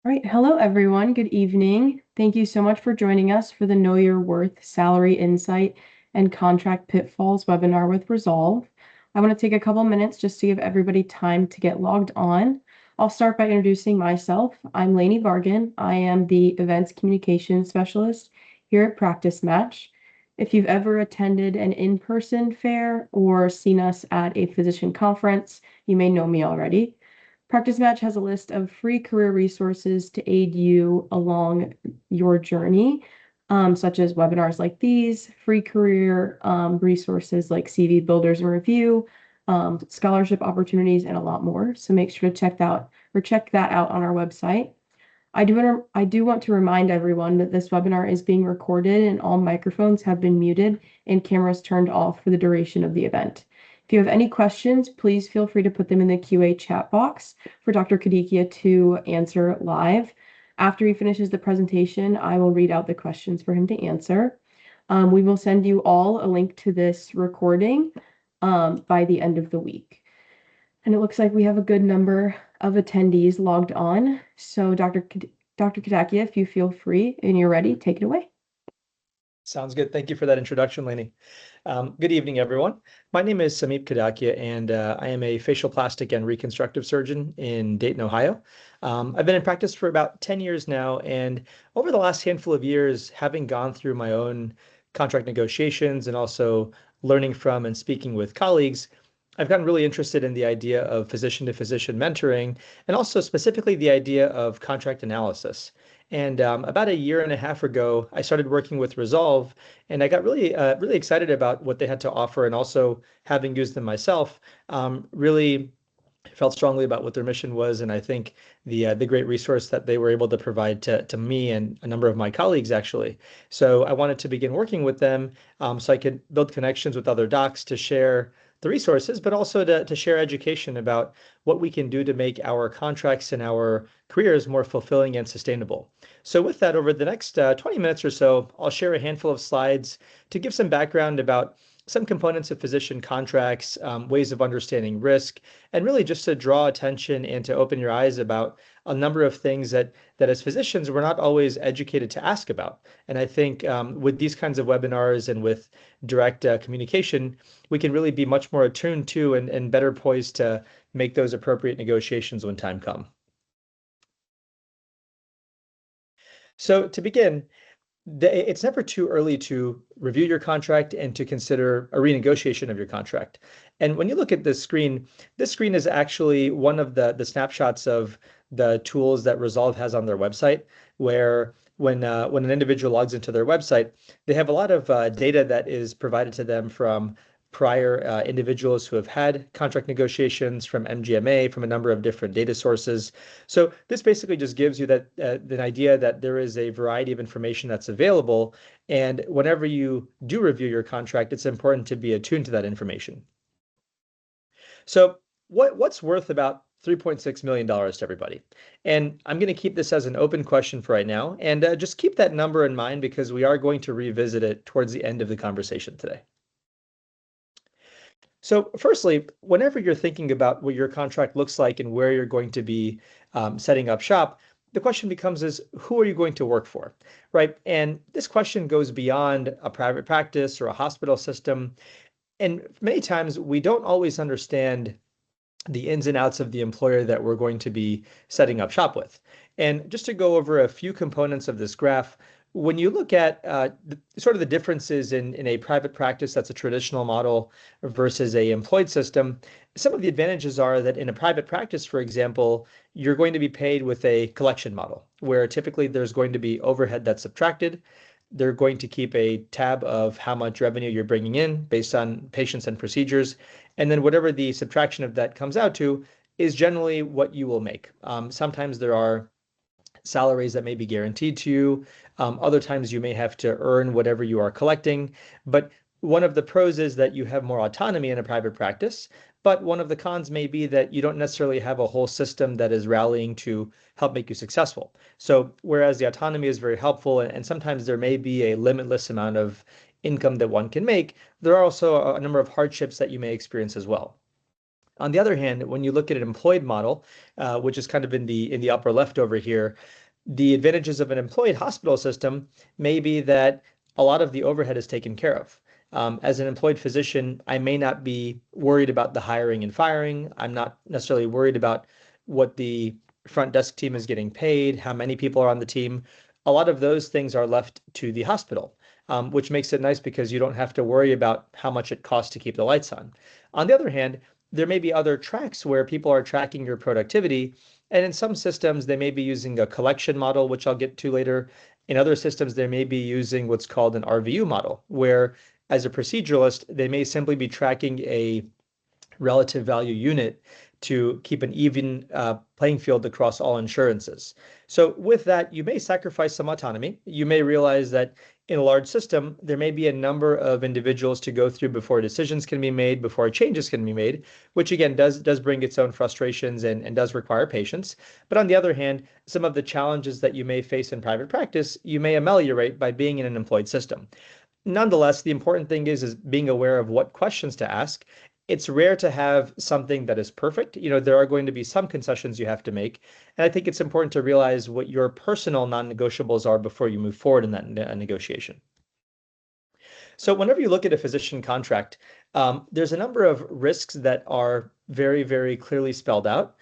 All right. Hello, everyone. Good evening. Thank you so much for joining us for the Know Your Worth Salary Insight and Contract Pitfalls webinar with Resolve. I want to take a couple minutes just to give everybody time to get logged on. I'll start by introducing myself. I'm Lainey Bargan. I am the Events Communication Specialist here at Practice Match. If you've ever attended an in-person fair or seen us at a physician conference, you may know me already. Practice Match has a list of free career resources to aid you along your journey, such as webinars like these, free career resources like CV Builders and Review, scholarship opportunities, and a lot more. So make sure to check that out on our website. I do want to remind everyone that this webinar is being recorded and all microphones have been muted and cameras turned off for the duration of the event. If you have any questions, please feel free to put them in the QA chat box for Dr. Kadikia to answer live. After he finishes the presentation, I will read out the questions for him to answer. We will send you all a link to this recording by the end of the week. And it looks like we have a good number of attendees logged on. So Dr. Kadakia, if you feel free and you're ready, take it away. Sounds good. Thank you for that introduction, Lainey. Good evening, everyone. My name is Samip Kadakia, and I am a facial plastic and reconstructive surgeon in Dayton, Ohio. I've been in practice for about 10 years now, and over the last handful of years, having gone through my own contract negotiations and also learning from and speaking with colleagues, I've gotten really interested in the idea of physician-to-physician mentoring, and also specifically the idea of contract analysis. And about a year and a half ago, I started working with Resolve, and I got really excited about what they had to offer, and also having used them myself, really felt strongly about what their mission was, and I think the great resource that they were able to provide to me and a number of my colleagues actually. So I wanted to begin working with them so I could build connections with other docs to share the resources, but also to share education about what we can do to make our contracts and our careers more fulfilling and sustainable. So with that, over the next 20 minutes or so, I'll share a handful of slides to give some background about some components of physician contracts, ways of understanding risk, and really just to draw attention and to open your eyes about a number of things that as physicians we're not always educated to ask about. And I think with these kinds of webinars and with direct communication, we can really be much more attuned to and better poised to make those appropriate negotiations when time comes. So to begin, it's never too early to review your contract and to consider a renegotiation of your contract. And when you look at this screen is actually one of the snapshots of the tools that Resolve has on their website, where when an individual logs into their website, they have a lot of data that is provided to them from prior individuals who have had contract negotiations from MGMA, from a number of different data sources. So this basically just gives you that an idea that there is a variety of information that's available. And whenever you do review your contract, it's important to be attuned to that information. So what's worth about $3.6 million to everybody? And I'm going to keep this as an open question for right now. And just keep that number in mind because we are going to revisit it towards the end of the conversation today. So firstly, whenever you're thinking about what your contract looks like and where you're going to be setting up shop, the question becomes is who are you going to work for, right? And this question goes beyond a private practice or a hospital system. And many times we don't always understand the ins and outs of the employer that we're going to be setting up shop with. And just to go over a few components of this graph, when you look at sort of the differences in a private practice that's a traditional model versus a employed system, some of the advantages are that in a private practice, for example, you're going to be paid with a collection model, where typically there's going to be overhead that's subtracted. They're going to keep a tab of how much revenue you're bringing in based on patients and procedures. And then whatever the subtraction of that comes out to is generally what you will make. Sometimes there are salaries that may be guaranteed to you. Other times you may have to earn whatever you are collecting. But one of the pros is that you have more autonomy in a private practice. But one of the cons may be that you don't necessarily have a whole system that is rallying to help make you successful. So whereas the autonomy is very helpful, and sometimes there may be a limitless amount of income that one can make, there are also a number of hardships that you may experience as well. On the other hand, when you look at an employed model, which is kind of in the upper left over here, the advantages of an employed hospital system may be that a lot of the overhead is taken care of. As an employed physician, I may not be worried about the hiring and firing. I'm not necessarily worried about what the front desk team is getting paid, how many people are on the team. A lot of those things are left to the hospital, which makes it nice because you don't have to worry about how much it costs to keep the lights on. On the other hand, there may be other tracks where people are tracking your productivity. And in some systems, they may be using a collection model, which I'll get to later. In other systems, they may be using what's called an RVU model, where as a proceduralist, they may simply be tracking a relative value unit to keep an even playing field across all insurances. So with that, you may sacrifice some autonomy. You may realize that in a large system, there may be a number of individuals to go through before decisions can be made, before changes can be made, which again does bring its own frustrations and does require patience. But on the other hand, some of the challenges that you may face in private practice, you may ameliorate by being in an employed system. Nonetheless, the important thing is being aware of what questions to ask. It's rare to have something that is perfect. There are going to be some concessions you have to make. And I think it's important to realize what your personal non-negotiables are before you move forward in that negotiation. So whenever you look at a physician contract, there's a number of risks that are very, very clearly spelled out.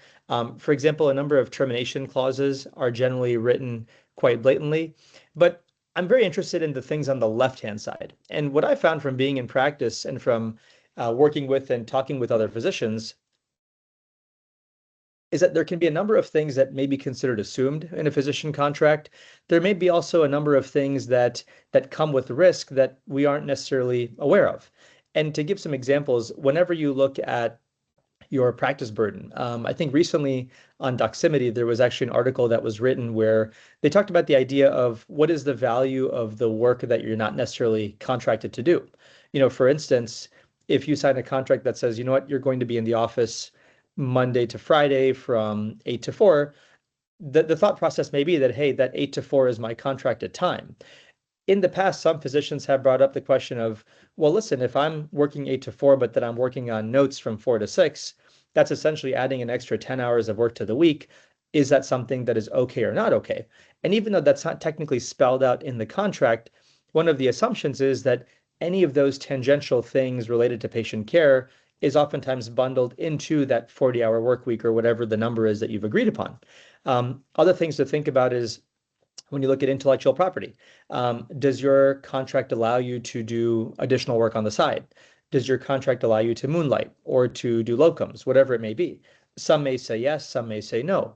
For example, a number of termination clauses are generally written quite blatantly, but I'm very interested in the things on the left-hand side. And what I found from being in practice and from working with and talking with other physicians is that there can be a number of things that may be considered assumed in a physician contract. There may be also a number of things that come with risk that we aren't necessarily aware of. And to give some examples, whenever you look at your practice burden. I think recently on Doximity, there was actually an article that was written where they talked about the idea of what is the value of the work that you're not necessarily contracted to do. For instance, if you sign a contract that says, you know what, you're going to be in the office Monday to Friday from 8 to 4, the thought process may be that, hey, that 8 to 4 is my contracted time. In the past, some physicians have brought up the question of, well, listen, if I'm working 8 to 4, but then I'm working on notes from 4 to 6, that's essentially adding an extra 10 hours of work to the week. Is that something that is okay or not okay? And even though that's not technically spelled out in the contract, one of the assumptions is that any of those tangential things related to patient care is oftentimes bundled into that 40-hour work week or whatever the number is that you've agreed upon. Other things to think about is when you look at intellectual property, does your contract allow you to do additional work on the side? Does your contract allow you to moonlight or to do locums, whatever it may be? Some may say yes, some may say no.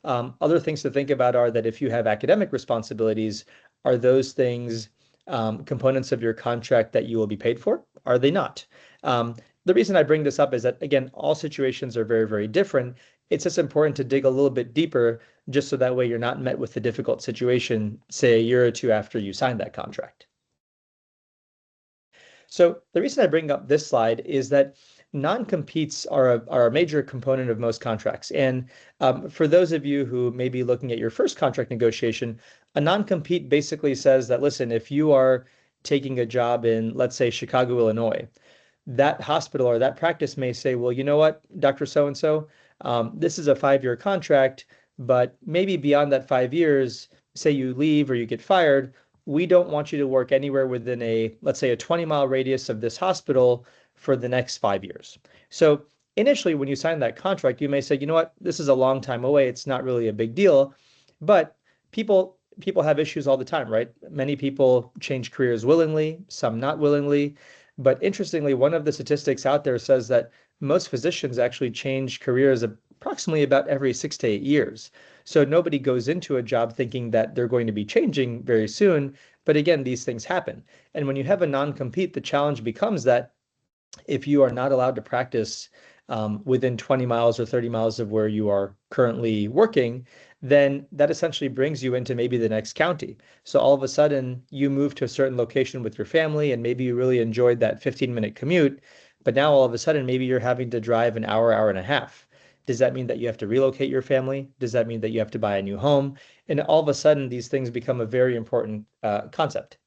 Other things to think about are that if you have academic responsibilities, are those things components of your contract that you will be paid for? Are they not? The reason I bring this up is that, again, all situations are very, very different. It's just important to dig a little bit deeper just so that way you're not met with a difficult situation, say a year or two after you signed that contract. So the reason I bring up this slide is that non-competes are a major component of most contracts. And for those of you who may be looking at your first contract negotiation, a non-compete basically says that, listen, if you are taking a job in, let's say, Chicago, Illinois, that hospital or that practice may say, well, you know what, Dr. So-and-so, this is a 5-year contract, but maybe beyond that 5 years, say you leave or you get fired, we don't want you to work anywhere within let's say a 20-mile radius of this hospital for the next 5 years. So initially, when you sign that contract, you may say, you know what, this is a long time away. It's not really a big deal, but people have issues all the time, right? Many people change careers willingly, some not willingly. But interestingly, one of the statistics out there says that most physicians actually change careers approximately about every 6 to 8 years. So nobody goes into a job thinking that they're going to be changing very soon. But again, these things happen. And when you have a non-compete, the challenge becomes that if you are not allowed to practice within 20 miles or 30 miles of where you are currently working, then that essentially brings you into maybe the next county. So all of a sudden you move to a certain location with your family and maybe you really enjoyed that 15-minute commute, but now all of a sudden maybe you're having to drive an hour, hour and a half. Does that mean that you have to relocate your family? Does that mean that you have to buy a new home? And all of a sudden these things become a very important concept.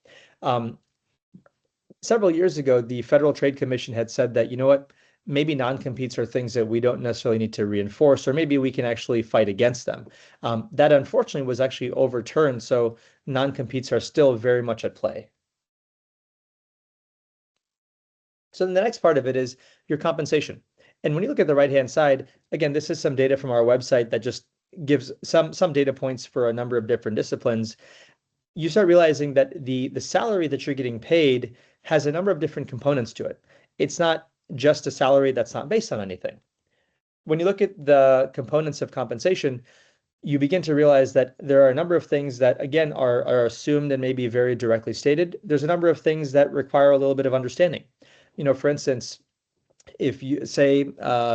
Several years ago, the Federal Trade Commission had said that, you know what, maybe non-competes are things that we don't necessarily need to reinforce, or maybe we can actually fight against them. That unfortunately was actually overturned, so non-competes are still very much at play. So then the next part of it is your compensation. And when you look at the right-hand side, again, this is some data from our website that just gives some data points for a number of different disciplines. You start realizing that the salary that you're getting paid has a number of different components to it. It's not just a salary that's not based on anything. When you look at the components of compensation, you begin to realize that there are a number of things that, again, are assumed and maybe very directly stated. There's a number of things that require a little bit of understanding. For instance, if you say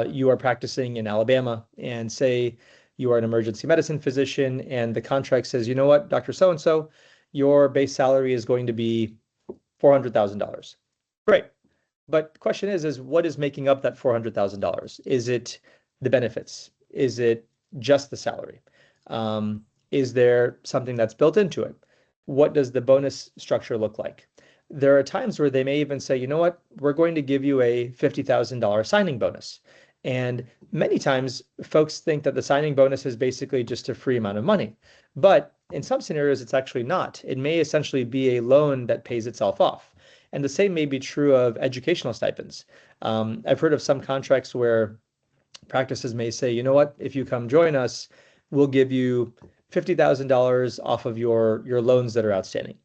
you are practicing in Alabama and say you are an emergency medicine physician and the contract says, you know what, Dr. So-and-so, your base salary is going to be $400,000. Great. But the question is what is making up that $400,000? Is it the benefits? Is it just the salary? Is there something that's built into it? What does the bonus structure look like? There are times where they may even say, you know what, we're going to give you a $50,000 signing bonus. And many times folks think that the signing bonus is basically just a free amount of money. But in some scenarios, it's actually not. It may essentially be a loan that pays itself off. And the same may be true of educational stipends. I've heard of some contracts where practices may say, you know what, if you come join us, we'll give you $50,000 off of your loans that are outstanding.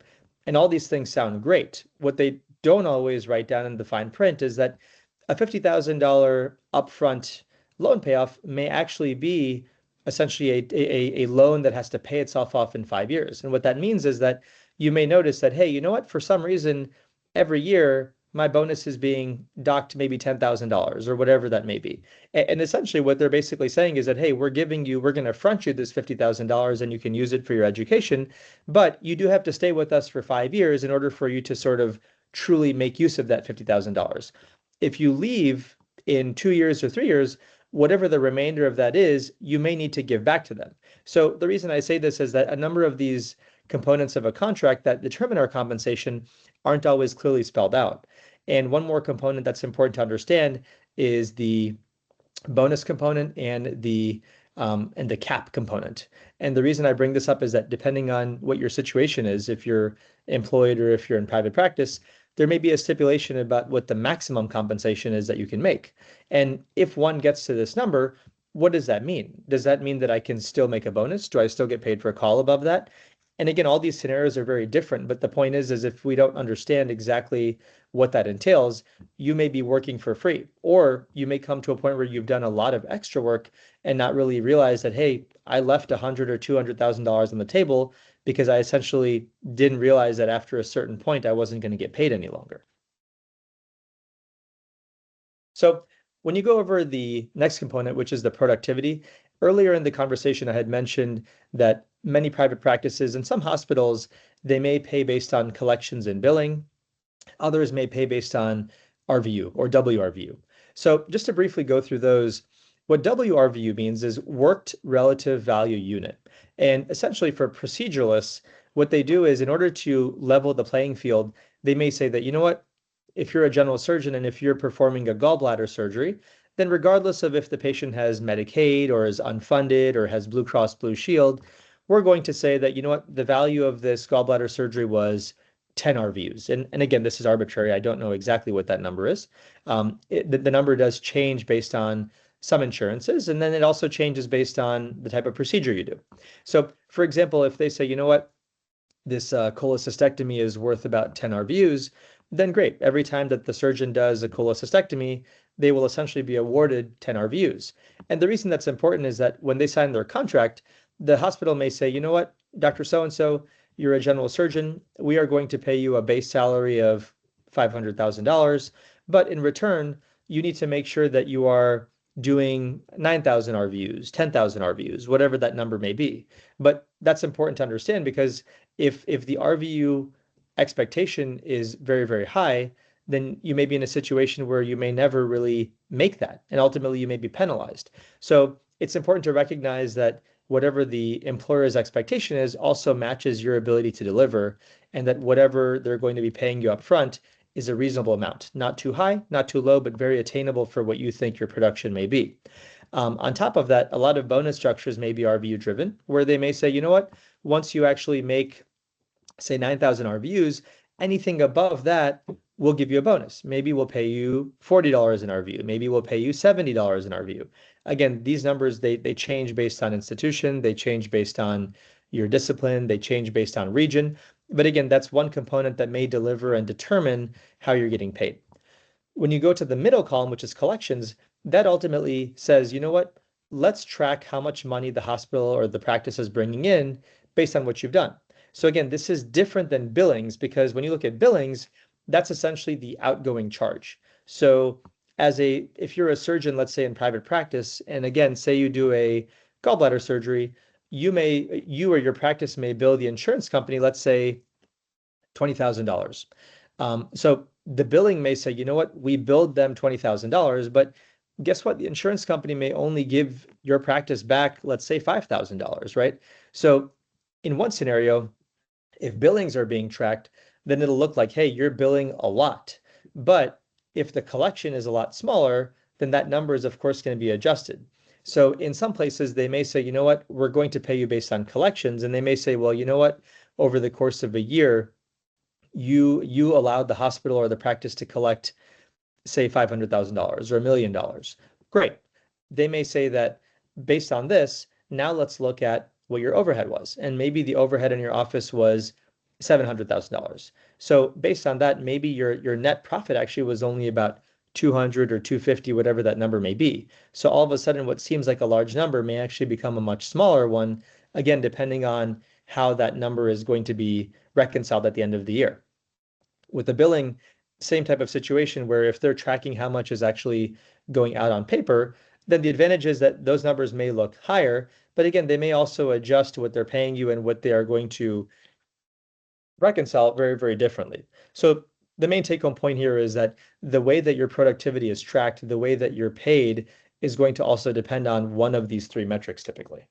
And all these things sound great. What they don't always write down in the fine print is that a $50,000 upfront loan payoff may actually be essentially a loan that has to pay itself off in 5 years. And what that means is that you may notice that, hey, you know what, for some reason, every year my bonus is being docked maybe $10,000 or whatever that may be. And essentially what they're basically saying is that, hey, we're going to front you this $50,000 and you can use it for your education, but you do have to stay with us for 5 years in order for you to sort of truly make use of that $50,000. If you leave in 2 years or 3 years, whatever the remainder of that is, you may need to give back to them. So the reason I say this is that a number of these components of a contract that determine our compensation aren't always clearly spelled out. And one more component that's important to understand is the bonus component and the cap component. And the reason I bring this up is that depending on what your situation is, if you're employed or if you're in private practice, there may be a stipulation about what the maximum compensation is that you can make. And if one gets to this number, what does that mean? Does that mean that I can still make a bonus? Do I still get paid for a call above that? And again, all these scenarios are very different, but the point is if we don't understand exactly what that entails, you may be working for free, or you may come to a point where you've done a lot of extra work and not really realize that, hey, I left $100,000 or $200,000 on the table because I essentially didn't realize that after a certain point, I wasn't going to get paid any longer. So when you go over the next component, which is the productivity, earlier in the conversation, I had mentioned that many private practices and some hospitals, they may pay based on collections and billing. Others may pay based on RVU or WRVU. So just to briefly go through those, what WRVU means is worked relative value unit. And essentially for proceduralists, what they do is in order to level the playing field, they may say that, you know what, if you're a general surgeon and if you're performing a gallbladder surgery, then regardless of if the patient has Medicaid or is unfunded or has Blue Cross Blue Shield, we're going to say that, you know what, the value of this gallbladder surgery was 10 RVUs. And again, this is arbitrary. I don't know exactly what that number is. The number does change based on some insurances, and then it also changes based on the type of procedure you do. So for example, if they say, you know what, this cholecystectomy is worth about 10 RVUs, then great. Every time that the surgeon does a cholecystectomy, they will essentially be awarded 10 RVUs. And the reason that's important is that when they sign their contract, the hospital may say, you know what, Dr. So-and-so, you're a general surgeon. We are going to pay you a base salary of $500,000, but in return, you need to make sure that you are doing 9,000 RVUs, 10,000 RVUs, whatever that number may be. But that's important to understand because if the RVU expectation is very, very high, then you may be in a situation where you may never really make that. And ultimately, you may be penalized. So it's important to recognize that whatever the employer's expectation is also matches your ability to deliver, and that whatever they're going to be paying you up front is a reasonable amount. Not too high, not too low, but very attainable for what you think your production may be. On top of that, a lot of bonus structures may be RVU driven, where they may say, you know what, once you actually make, say, 9,000 RVUs, anything above that, we'll give you a bonus. Maybe we'll pay you $40 an RVU. Maybe we'll pay you $70 an RVU. Again, these numbers, they change based on institution. They change based on your discipline. They change based on region. But again, that's one component that may deliver and determine how you're getting paid. When you go to the middle column, which is collections, that ultimately says, you know what, let's track how much money the hospital or the practice is bringing in based on what you've done. So again, this is different than billings because when you look at billings, that's essentially the outgoing charge. So if you're a surgeon, let's say in private practice, and again, say you do a gallbladder surgery, you or your practice may bill the insurance company, let's say $20,000. So the billing may say, you know what, we billed them $20,000, but guess what? The insurance company may only give your practice back, let's say $5,000, right? So in one scenario, if billings are being tracked, then it'll look like, hey, you're billing a lot. But if the collection is a lot smaller, then that number is, of course, going to be adjusted. So in some places, they may say, you know what, we're going to pay you based on collections. And they may say, well, you know what, over the course of a year, you allowed the hospital or the practice to collect, say, $500,000 or $1 million. Great. They may say that based on this, now let's look at what your overhead was. And maybe the overhead in your office was $700,000. So based on that, maybe your net profit actually was only about 200 or 250, whatever that number may be. So all of a sudden, what seems like a large number may actually become a much smaller one, again, depending on how that number is going to be reconciled at the end of the year. With the billing, same type of situation where if they're tracking how much is actually going out on paper, then the advantage is that those numbers may look higher, but again, they may also adjust what they're paying you and what they are going to reconcile very, very differently. So the main take-home point here is that the way that your productivity is tracked, the way that you're paid is going to also depend on one of these three metrics typically.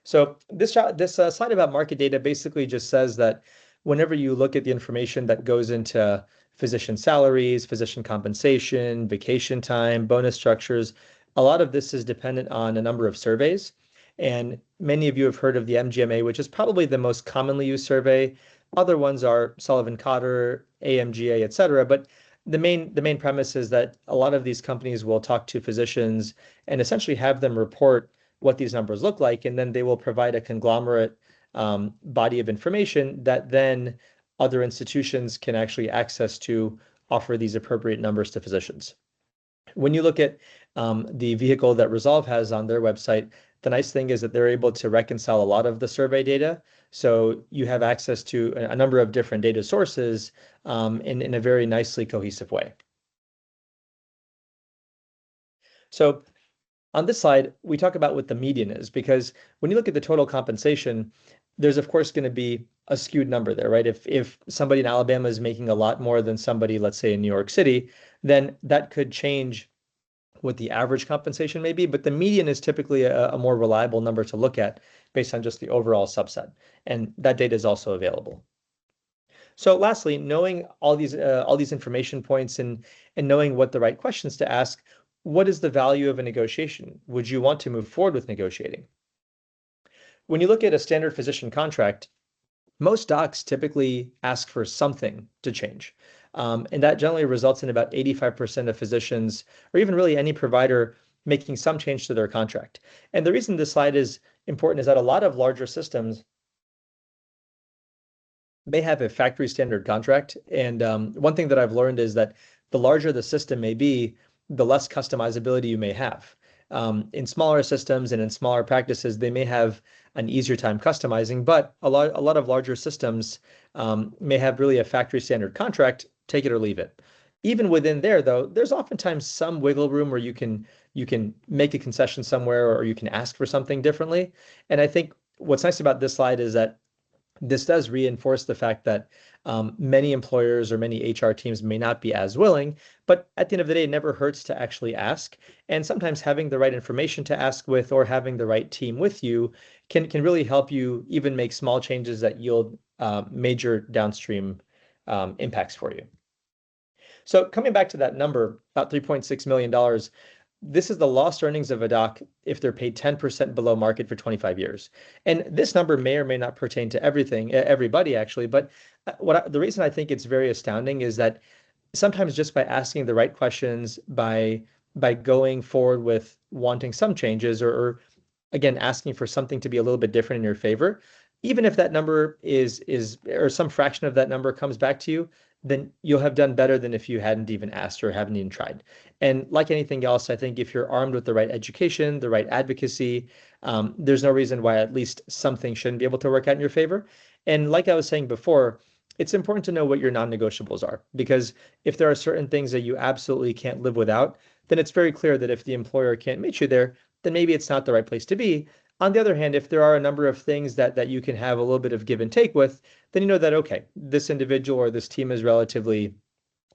So this slide about market data basically just says that whenever you look at the information that goes into physician salaries, physician compensation, vacation time, bonus structures, a lot of this is dependent on a number of surveys. And many of you have heard of the MGMA, which is probably the most commonly used survey. Other ones are Sullivan-Cotter, AMGA, et cetera. But the main premise is that a lot of these companies will talk to physicians and essentially have them report what these numbers look like, and then they will provide a conglomerate body of information that then other institutions can actually access to offer these appropriate numbers to physicians. When you look at the vehicle that Resolve has on their website, the nice thing is that they're able to reconcile a lot of the survey data. So you have access to a number of different data sources in a very nicely cohesive way. So on this slide, we talk about what the median is, because when you look at the total compensation, there's of course going to be a skewed number there, right? If somebody in Alabama is making a lot more than somebody, let's say in New York City, then that could change what the average compensation may be, but the median is typically a more reliable number to look at based on just the overall subset. And that data is also available. So lastly, knowing all these information points and knowing what the right questions to ask, what is the value of a negotiation? Would you want to move forward with negotiating? When you look at a standard physician contract, most docs typically ask for something to change. And that generally results in about 85% of physicians, or even really any provider, making some change to their contract. And the reason this slide is important is that a lot of larger systems may have a factory standard contract. And one thing that I've learned is that the larger the system may be, the less customizability you may have. In smaller systems and in smaller practices, they may have an easier time customizing, but a lot of larger systems may have really a factory standard contract, take it or leave it. Even within there, though, there's oftentimes some wiggle room where you can make a concession somewhere or you can ask for something differently. And I think what's nice about this slide is that this does reinforce the fact that many employers or many HR teams may not be as willing, but at the end of the day, it never hurts to actually ask. And sometimes having the right information to ask with or having the right team with you can really help you even make small changes that yield major downstream impacts for you. So coming back to that number, about $3.6 million, this is the lost earnings of a doc if they're paid 10% below market for 25 years. And this number may or may not pertain to everybody actually, but the reason I think it's very astounding is that sometimes just by asking the right questions, by going forward with wanting some changes or again asking for something to be a little bit different in your favor, even if that number is or some fraction of that number comes back to you, then you'll have done better than if you hadn't even asked or haven't even tried. And like anything else, I think if you're armed with the right education, the right advocacy, there's no reason why at least something shouldn't be able to work out in your favor. And like I was saying before, it's important to know what your non-negotiables are, because if there are certain things that you absolutely can't live without, then it's very clear that if the employer can't meet you there, then maybe it's not the right place to be. On the other hand, if there are a number of things that you can have a little bit of give and take with, then you know that, okay, this individual or this team is relatively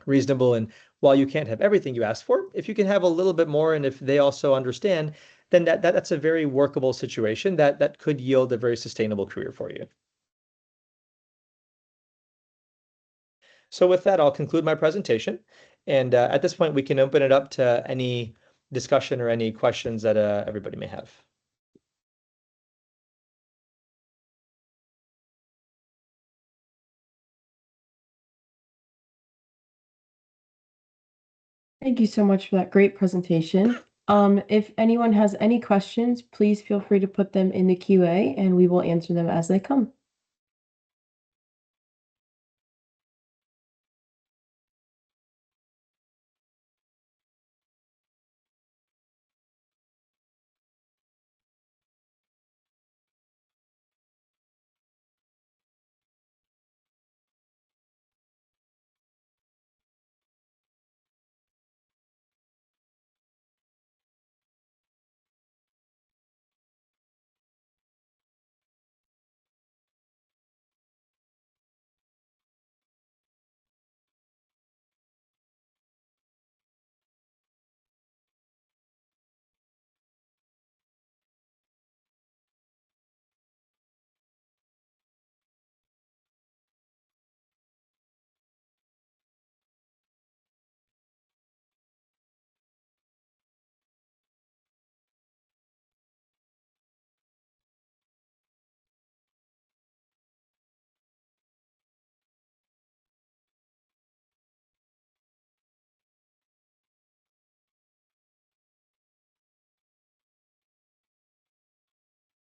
reasonable. And while you can't have everything you ask for, if you can have a little bit more, and if they also understand, then that's a very workable situation that could yield a very sustainable career for you. So with that, I'll conclude my presentation. And at this point, we can open it up to any discussion or any questions that everybody may have. Thank you so much for that great presentation. If anyone has any questions, please feel free to put them in the QA and we will answer them as they come.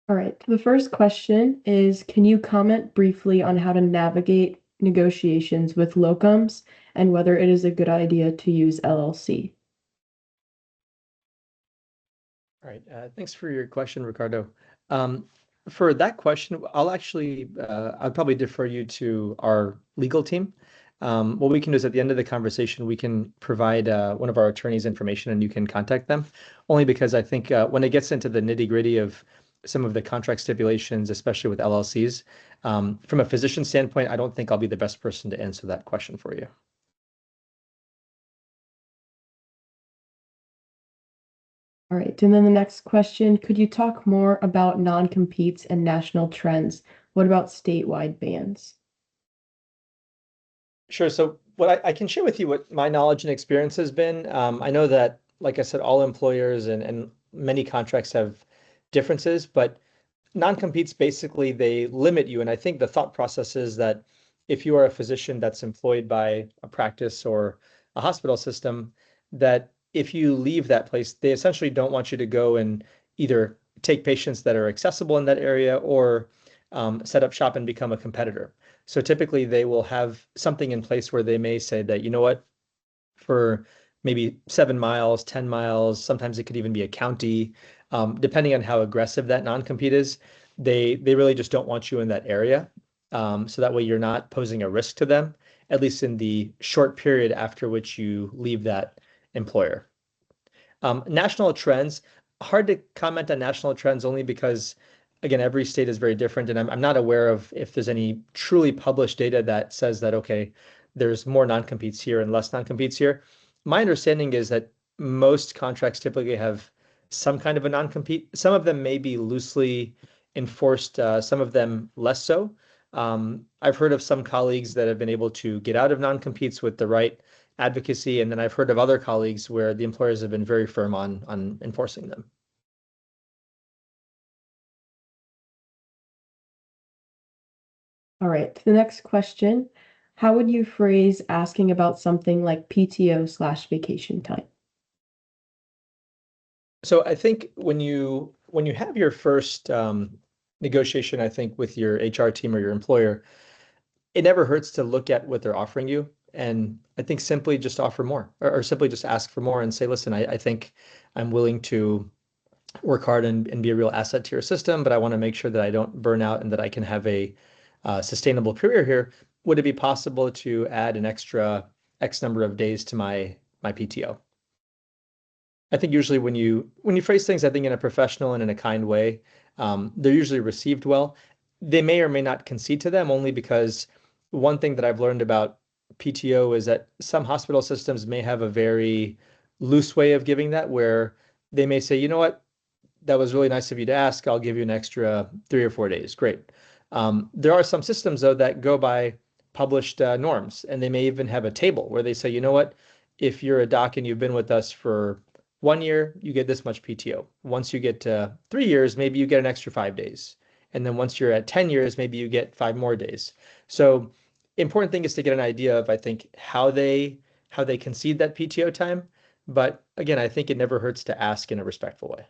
All right, the first question is, can you comment briefly on how to navigate negotiations with locums and whether it is a good idea to use LLC? All right, thanks for your question, Ricardo. For that question, I'll probably defer you to our legal team. What we can do is at the end of the conversation, we can provide one of our attorneys information and you can contact them. Only because I think when it gets into the nitty-gritty of some of the contract stipulations, especially with LLCs, from a physician standpoint, I don't think I'll be the best person to answer that question for you. All right, and then the next question, could you talk more about non-competes and national trends? What about statewide bans? Sure. So what I can share with you what my knowledge and experience has been. I know that, like I said, all employers and many contracts have differences, but non-competes basically they limit you. And I think the thought process is that if you are a physician that's employed by a practice or a hospital system, that if you leave that place, they essentially don't want you to go and either take patients that are accessible in that area or set up shop and become a competitor. So typically they will have something in place where they may say that, you know what, for maybe 7 miles, 10 miles, sometimes it could even be a county, depending on how aggressive that non-compete is, they really just don't want you in that area. So that way you're not posing a risk to them, at least in the short period after which you leave that employer. National trends, hard to comment on national trends only because, again, every state is very different. And I'm not aware of if there's any truly published data that says that, okay, there's more non-competes here and less non-competes here. My understanding is that most contracts typically have some kind of a non-compete. Some of them may be loosely enforced, some of them less so. I've heard of some colleagues that have been able to get out of non-competes with the right advocacy, and then I've heard of other colleagues where the employers have been very firm on enforcing them. All right, the next question. How would you phrase asking about something like PTO/vacation time? So I think when you have your first negotiation, I think with your HR team or your employer, it never hurts to look at what they're offering you. And I think simply just offer more or simply just ask for more and say, listen, I think I'm willing to work hard and be a real asset to your system, but I want to make sure that I don't burn out and that I can have a sustainable career here. Would it be possible to add an extra X number of days to my PTO? I think usually when you phrase things, I think in a professional and in a kind way, they're usually received well. They may or may not concede to them only because one thing that I've learned about PTO is that some hospital systems may have a very loose way of giving that, where they may say, you know what, that was really nice of you to ask. I'll give you an extra 3 or 4 days. Great. There are some systems, though, that go by published norms, and they may even have a table where they say, you know what, if you're a doc and you've been with us for 1 year, you get this much PTO. Once you get to 3 years, maybe you get an extra 5 days. And then once you're at 10 years, maybe you get 5 more days. So important thing is to get an idea of, I think, how they concede that PTO time. But again, I think it never hurts to ask in a respectful way.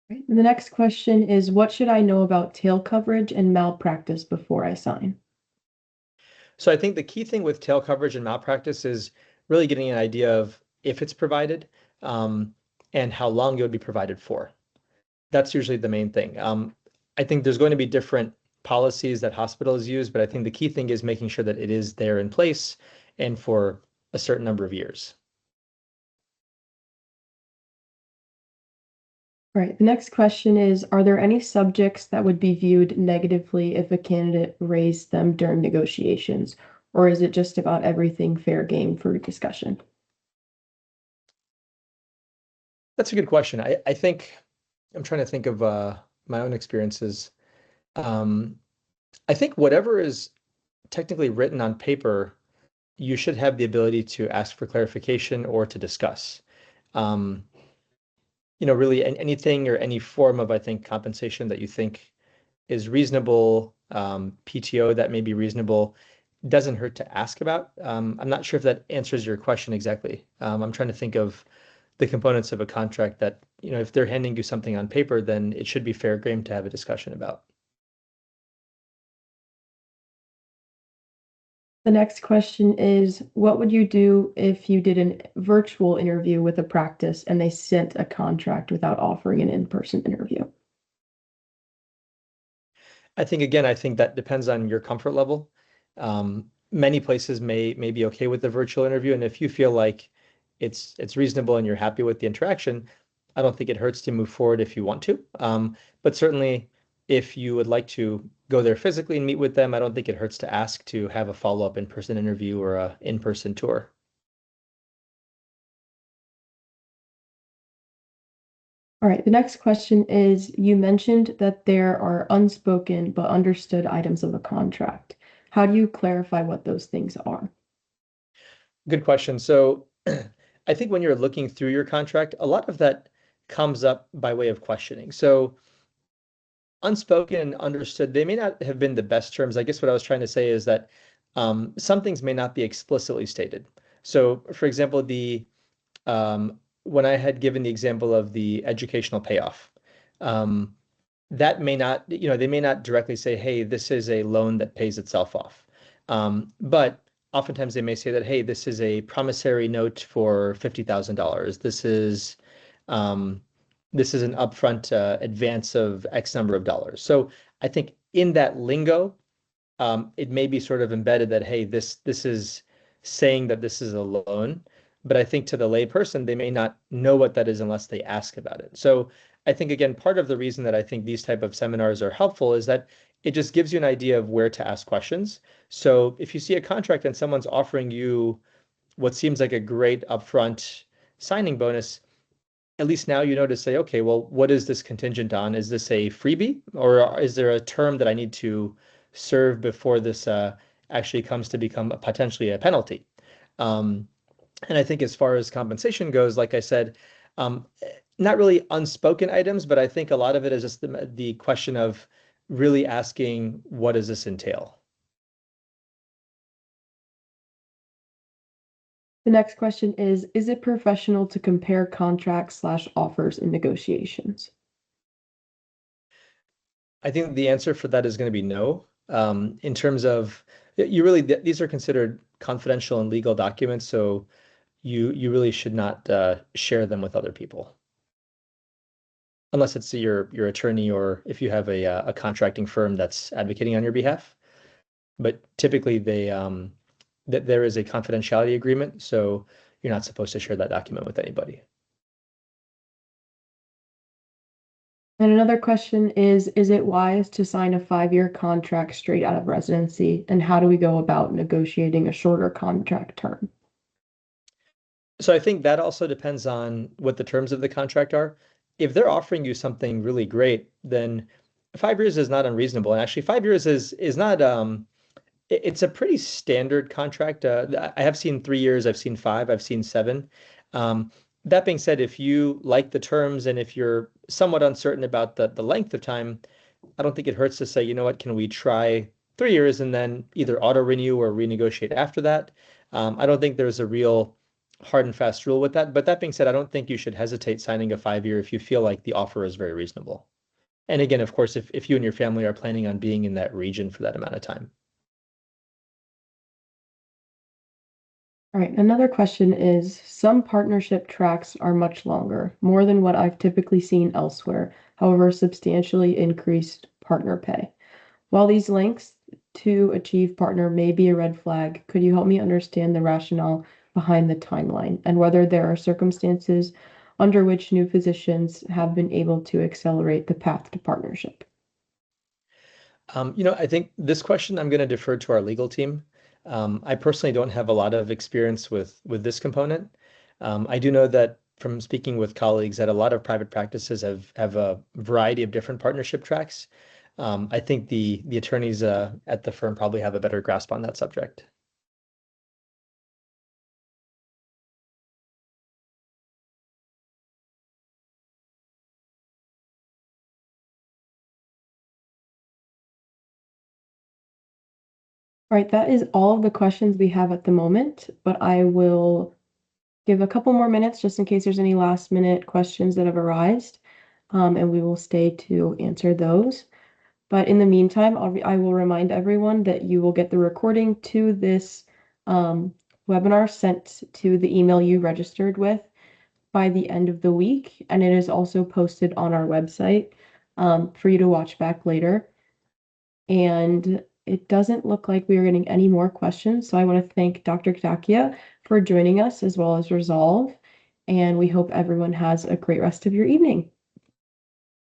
Right. The next question is, what should I know about tail coverage and malpractice before I sign? So I think the key thing with tail coverage and malpractice is really getting an idea of if it's provided, um, and how long it would be provided for. That's usually the main thing. I think there's going to be different policies that hospitals use, but I think the key thing is making sure that it is there in place and for a certain number of years. All right, the next question is, are there any subjects that would be viewed negatively if a candidate raised them during negotiations, or is it just about everything fair game for discussion? That's a good question. I think I'm trying to think of my own experiences. Um, I think whatever is technically written on paper, you should have the ability to ask for clarification or to discuss. Um, really anything or any form of, I think, compensation that you think is reasonable, PTO that may be reasonable, doesn't hurt to ask about. I'm not sure if that answers your question exactly. I'm trying to think of the components of a contract that, if they're handing you something on paper, then it should be fair game to have a discussion about. The next question is, what would you do if you did a virtual interview with a practice and they sent a contract without offering an in-person interview? I think that depends on your comfort level. Many places may be okay with the virtual interview, and if you feel like it's reasonable and you're happy with the interaction, I don't think it hurts to move forward if you want to. But certainly, if you would like to go there physically and meet with them, I don't think it hurts to ask to have a follow-up in-person interview or a in-person tour. All right, the next question is, you mentioned that there are unspoken but understood items of a contract. How do you clarify what those things are? Good question. So I think when you're looking through your contract, a lot of that comes up by way of questioning. So unspoken and understood, they may not have been the best terms. I guess what I was trying to say is that some things may not be explicitly stated. So, for example, the when I had given the example of the educational payoff, um, that may not, they may not directly say, hey, this is a loan that pays itself off. But oftentimes they may say that, hey, this is a promissory note for $50,000. Um, this is an upfront advance of X number of dollars. So I think in that lingo, it may be sort of embedded that, hey, this is saying that this is a loan. But I think to the lay person, they may not know what that is unless they ask about it. So I think, again, part of the reason that I think these type of seminars are helpful is that it just gives you an idea of where to ask questions. So if you see a contract and someone's offering you what seems like a great upfront signing bonus, at least now you know to say, okay, well, what is this contingent on? Is this a freebie, or is there a term that I need to serve before this actually comes to become potentially a penalty? Um, and I think as far as compensation goes, like I said, um, not really unspoken items, but I think a lot of it is just the question of really asking, what does this entail? The next question is it professional to compare contracts/offers in negotiations? I think the answer for that is going to be no. In terms of you really these are considered confidential and legal documents, so you really should not share them with other people unless it's your attorney or if you have a contracting firm that's advocating on your behalf. But typically that there is a confidentiality agreement, so you're not supposed to share that document with anybody. And another question is it wise to sign a 5-year contract straight out of residency? And how do we go about negotiating a shorter contract term? So I think that also depends on what the terms of the contract are. If they're offering you something really great, then 5 years is not unreasonable. And actually, 5 years is not it's a pretty standard contract. I have seen 3 years, I've seen five, I've seen seven. That being said, if you like the terms and if you're somewhat uncertain about the length of time, I don't think it hurts to say, you know what, can we try 3 years and then either auto renew or renegotiate after that? I don't think there's a real hard and fast rule with that. But that being said, I don't think you should hesitate signing a 5 year if you feel like the offer is very reasonable. And again, of course, if you and your family are planning on being in that region for that amount of time. All right, another question is some partnership tracks are much longer, more than what I've typically seen elsewhere, however, substantially increased partner pay. While these links to achieve partner may be a red flag, could you help me understand the rationale behind the timeline and whether there are circumstances under which new physicians have been able to accelerate the path to partnership? I think this question I'm going to defer to our legal team. I personally don't have a lot of experience with this component. I do know that from speaking with colleagues that a lot of private practices have a variety of different partnership tracks. I think the attorneys at the firm probably have a better grasp on that subject. All right, that is all of the questions we have at the moment, but I will give a couple more minutes just in case there's any last minute questions that have arisen, and we will stay to answer those. But in the meantime, I will remind everyone that you will get the recording to this webinar sent to the email you registered with by the end of the week, and it is also posted on our website for you to watch back later. And it doesn't look like we are getting any more questions, so I want to thank Dr. Kadakia for joining us as well as Resolve, and we hope everyone has a great rest of your evening.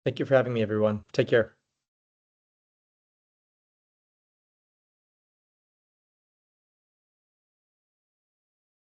Thank you for having me, everyone. Take care.